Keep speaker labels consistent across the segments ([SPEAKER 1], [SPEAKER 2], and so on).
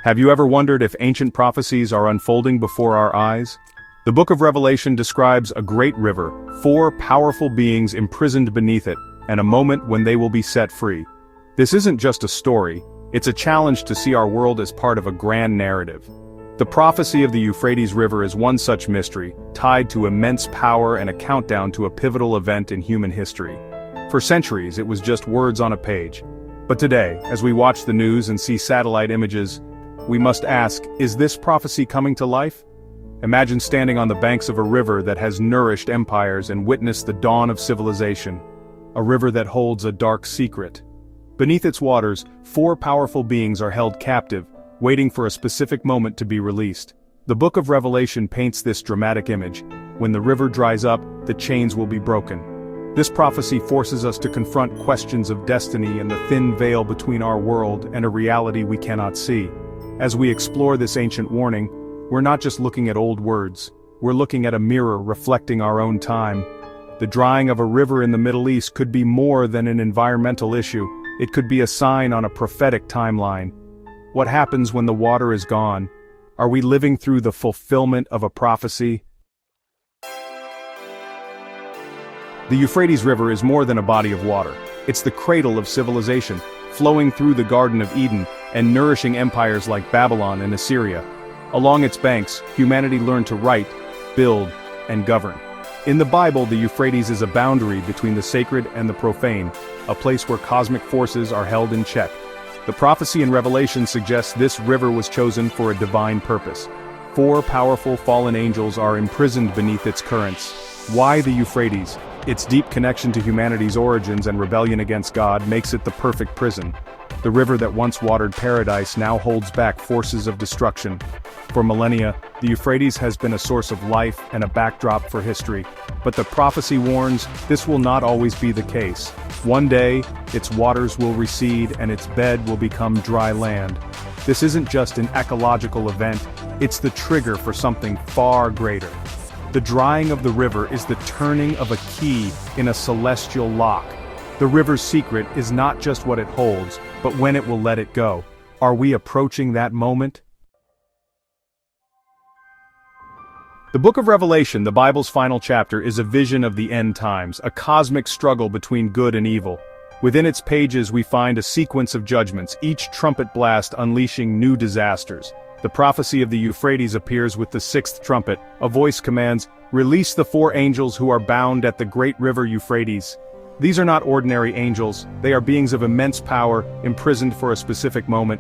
[SPEAKER 1] Have you ever wondered if ancient prophecies are unfolding before our eyes? The book of Revelation describes a great river, four powerful beings imprisoned beneath it, and a moment when they will be set free. This isn't just a story, it's a challenge to see our world as part of a grand narrative. The prophecy of the Euphrates River is one such mystery, tied to immense power and a countdown to a pivotal event in human history. For centuries, it was just words on a page. But today, as we watch the news and see satellite images, we must ask, is this prophecy coming to life? Imagine standing on the banks of a river that has nourished empires and witnessed the dawn of civilization. A river that holds a dark secret. Beneath its waters, four powerful beings are held captive, waiting for a specific moment to be released. The book of Revelation paints this dramatic image. When the river dries up, the chains will be broken. This prophecy forces us to confront questions of destiny and the thin veil between our world and a reality we cannot see. As we explore this ancient warning, we're not just looking at old words, we're looking at a mirror reflecting our own time. The drying of a river in the Middle East could be more than an environmental issue, it could be a sign on a prophetic timeline. What happens when the water is gone? Are we living through the fulfillment of a prophecy? The Euphrates River is more than a body of water. It's the cradle of civilization, flowing through the Garden of Eden and nourishing empires like Babylon and Assyria. Along its banks, humanity learned to write, build, and govern. In the Bible, the Euphrates is a boundary between the sacred and the profane, a place where cosmic forces are held in check. The prophecy in Revelation suggests this river was chosen for a divine purpose. Four powerful fallen angels are imprisoned beneath its currents. Why the Euphrates? Its deep connection to humanity's origins and rebellion against God makes it the perfect prison. The river that once watered paradise now holds back forces of destruction. For millennia, the Euphrates has been a source of life and a backdrop for history. But the prophecy warns, this will not always be the case. One day, its waters will recede and its bed will become dry land. This isn't just an ecological event, it's the trigger for something far greater. The drying of the river is the turning of a key in a celestial lock. The river's secret is not just what it holds, but when it will let it go. Are we approaching that moment? The book of Revelation, the Bible's final chapter, is a vision of the end times, a cosmic struggle between good and evil. Within its pages we find a sequence of judgments, each trumpet blast unleashing new disasters. The prophecy of the Euphrates appears with the sixth trumpet. A voice commands, "Release the four angels who are bound at the great river Euphrates." These are not ordinary angels, they are beings of immense power, imprisoned for a specific moment.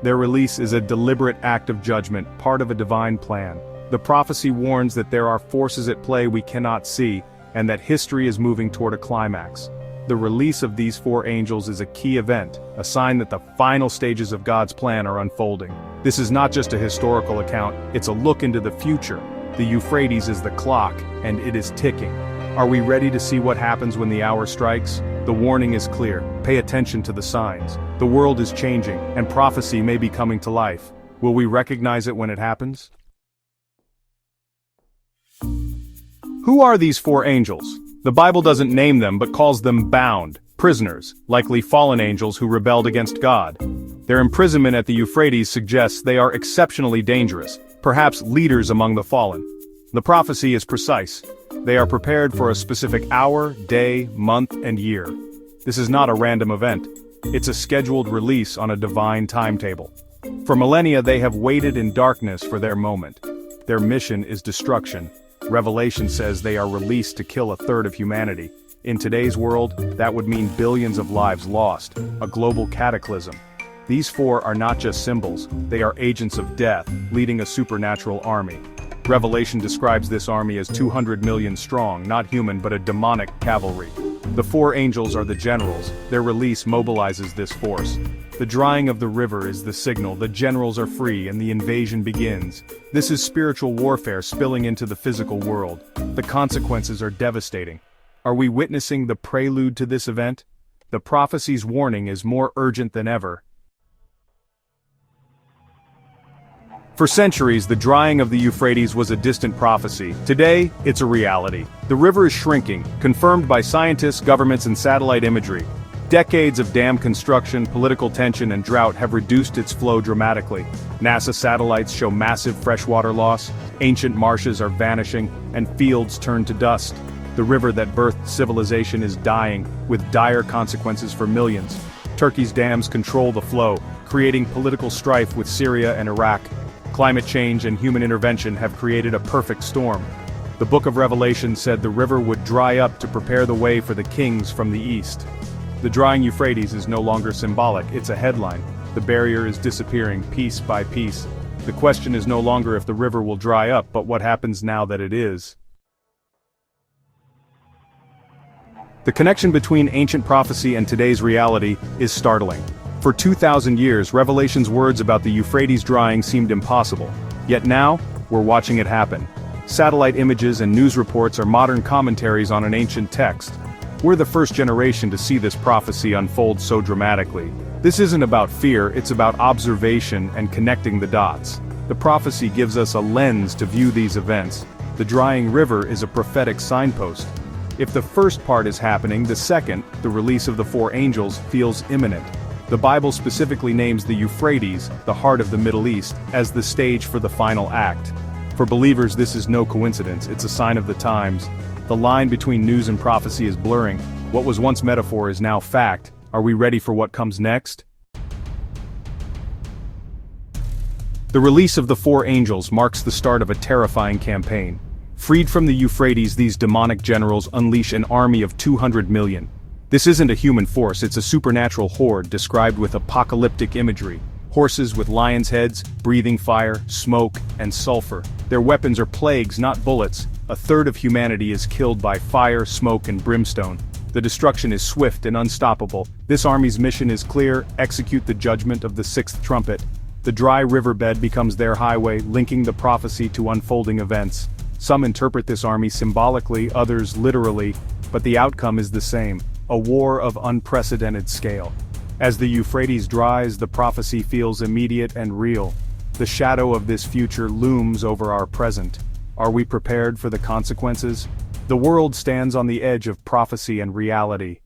[SPEAKER 1] Their release is a deliberate act of judgment, part of a divine plan. The prophecy warns that there are forces at play we cannot see, and that history is moving toward a climax. The release of these four angels is a key event, a sign that the final stages of God's plan are unfolding. This is not just a historical account, it's a look into the future. The Euphrates is the clock, and it is ticking. Are we ready to see what happens when the hour strikes? The warning is clear. Pay attention to the signs. The world is changing, and prophecy may be coming to life. Will we recognize it when it happens? Who are these four angels? The Bible doesn't name them but calls them bound, prisoners, likely fallen angels who rebelled against God. Their imprisonment at the Euphrates suggests they are exceptionally dangerous, perhaps leaders among the fallen. The prophecy is precise. They are prepared for a specific hour, day, month, and year. This is not a random event. It's a scheduled release on a divine timetable. For millennia they have waited in darkness for their moment. Their mission is destruction. Revelation says they are released to kill a third of humanity. In today's world, that would mean billions of lives lost, a global cataclysm. These four are not just symbols, they are agents of death, leading a supernatural army. Revelation describes this army as 200 million strong, not human but a demonic cavalry. The four angels are the generals, their release mobilizes this force. The drying of the river is the signal, the generals are free and the invasion begins. This is spiritual warfare spilling into the physical world. The consequences are devastating. Are we witnessing the prelude to this event? The prophecy's warning is more urgent than ever. For centuries, the drying of the Euphrates was a distant prophecy. Today, it's a reality. The river is shrinking, confirmed by scientists, governments, and satellite imagery. Decades of dam construction, political tension, and drought have reduced its flow dramatically. NASA satellites show massive freshwater loss, ancient marshes are vanishing, and fields turn to dust. The river that birthed civilization is dying, with dire consequences for millions. Turkey's dams control the flow, creating political strife with Syria and Iraq. Climate change and human intervention have created a perfect storm. The Book of Revelation said the river would dry up to prepare the way for the kings from the east. The drying Euphrates is no longer symbolic, it's a headline. The barrier is disappearing piece by piece. The question is no longer if the river will dry up, but what happens now that it is. The connection between ancient prophecy and today's reality is startling. For 2,000 years, Revelation's words about the Euphrates drying seemed impossible. Yet now, we're watching it happen. Satellite images and news reports are modern commentaries on an ancient text. We're the first generation to see this prophecy unfold so dramatically. This isn't about fear, it's about observation and connecting the dots. The prophecy gives us a lens to view these events. The drying river is a prophetic signpost. If the first part is happening, the second, the release of the four angels, feels imminent. The Bible specifically names the Euphrates, the heart of the Middle East, as the stage for the final act. For believers, this is no coincidence, it's a sign of the times. The line between news and prophecy is blurring. What was once metaphor is now fact. Are we ready for what comes next? The release of the four angels marks the start of a terrifying campaign. Freed from the Euphrates, these demonic generals unleash an army of 200 million. This isn't a human force, it's a supernatural horde described with apocalyptic imagery. Horses with lions' heads, breathing fire, smoke, and sulfur. Their weapons are plagues, not bullets. A third of humanity is killed by fire, smoke, and brimstone. The destruction is swift and unstoppable. This army's mission is clear: execute the judgment of the sixth trumpet. The dry riverbed becomes their highway, linking the prophecy to unfolding events. Some interpret this army symbolically, others literally, but the outcome is the same: a war of unprecedented scale. As the Euphrates dries, the prophecy feels immediate and real. The shadow of this future looms over our present. Are we prepared for the consequences? The world stands on the edge of prophecy and reality.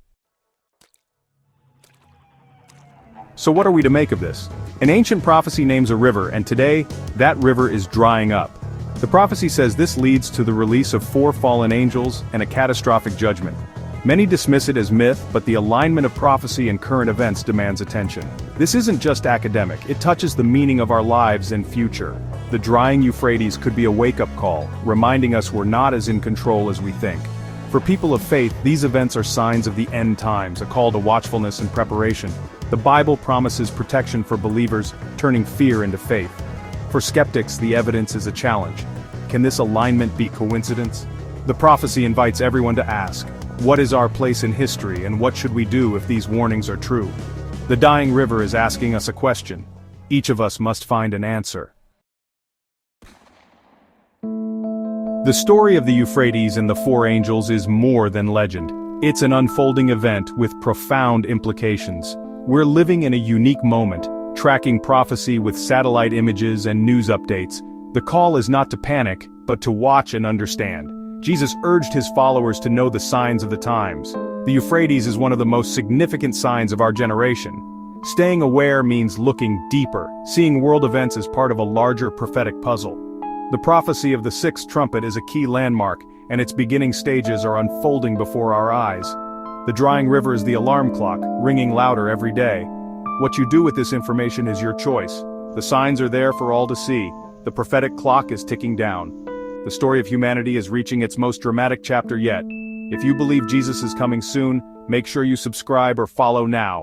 [SPEAKER 1] So what are we to make of this? An ancient prophecy names a river, and today, that river is drying up. The prophecy says this leads to the release of four fallen angels and a catastrophic judgment. Many dismiss it as myth, but the alignment of prophecy and current events demands attention. This isn't just academic, it touches the meaning of our lives and future. The drying Euphrates could be a wake-up call, reminding us we're not as in control as we think. For people of faith, these events are signs of the end times, a call to watchfulness and preparation. The Bible promises protection for believers, turning fear into faith. For skeptics, the evidence is a challenge. Can this alignment be coincidence? The prophecy invites everyone to ask, what is our place in history, and what should we do if these warnings are true? The dying river is asking us a question. Each of us must find an answer. The story of the Euphrates and the four angels is more than legend. It's an unfolding event with profound implications. We're living in a unique moment, tracking prophecy with satellite images and news updates. The call is not to panic, but to watch and understand. Jesus urged his followers to know the signs of the times. The Euphrates is one of the most significant signs of our generation. Staying aware means looking deeper, seeing world events as part of a larger prophetic puzzle. The prophecy of the sixth trumpet is a key landmark, and its beginning stages are unfolding before our eyes. The drying river is the alarm clock, ringing louder every day. What you do with this information is your choice. The signs are there for all to see. The prophetic clock is ticking down. The story of humanity is reaching its most dramatic chapter yet. If you believe Jesus is coming soon, make sure you subscribe or follow now.